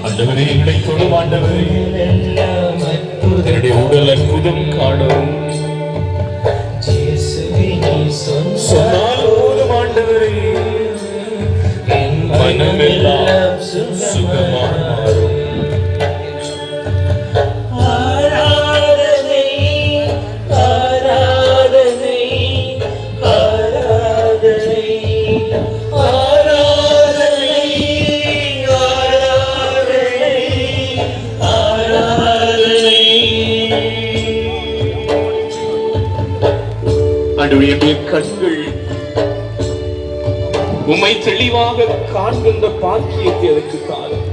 ஆண்டவரே எங்களை தொடும் ஆண்டவரே, என்னுடைய உடல் அற்புதம் காணும் சொன்னால் போதும் ஆண்டவரே, மனமெல்லாம் சுகமாக மாறும். என்னுடைய கண்கள் உம்மை தெளிவாக காண்கின்ற பாக்கியத்தை அதற்கு தாரும்.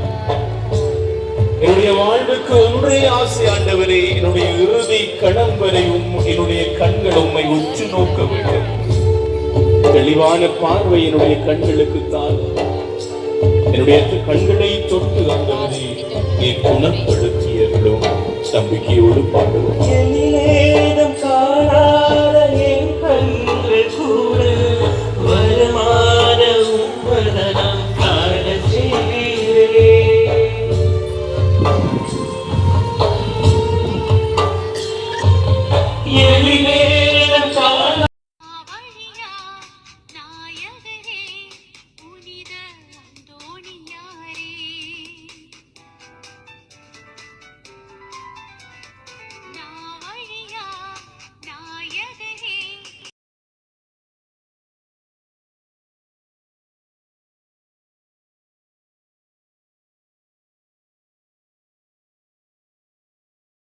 என்னுடைய வாழ்வுக்கு ஒன்றே ஆசை ஆண்டவரே, என்னுடைய இறுதி கணம் வரை என்னுடைய கண்கள் உம்மை உற்று நோக்க வேண்டும். தெளிவான பார்வை என்னுடைய கண்களுக்கு தாரும். என்னுடைய கண்களை தொட்டு ஆண்டவரே நீ குணப்படுத்தியர்களும் நம்பிக்கையோடு பாடுவோம்.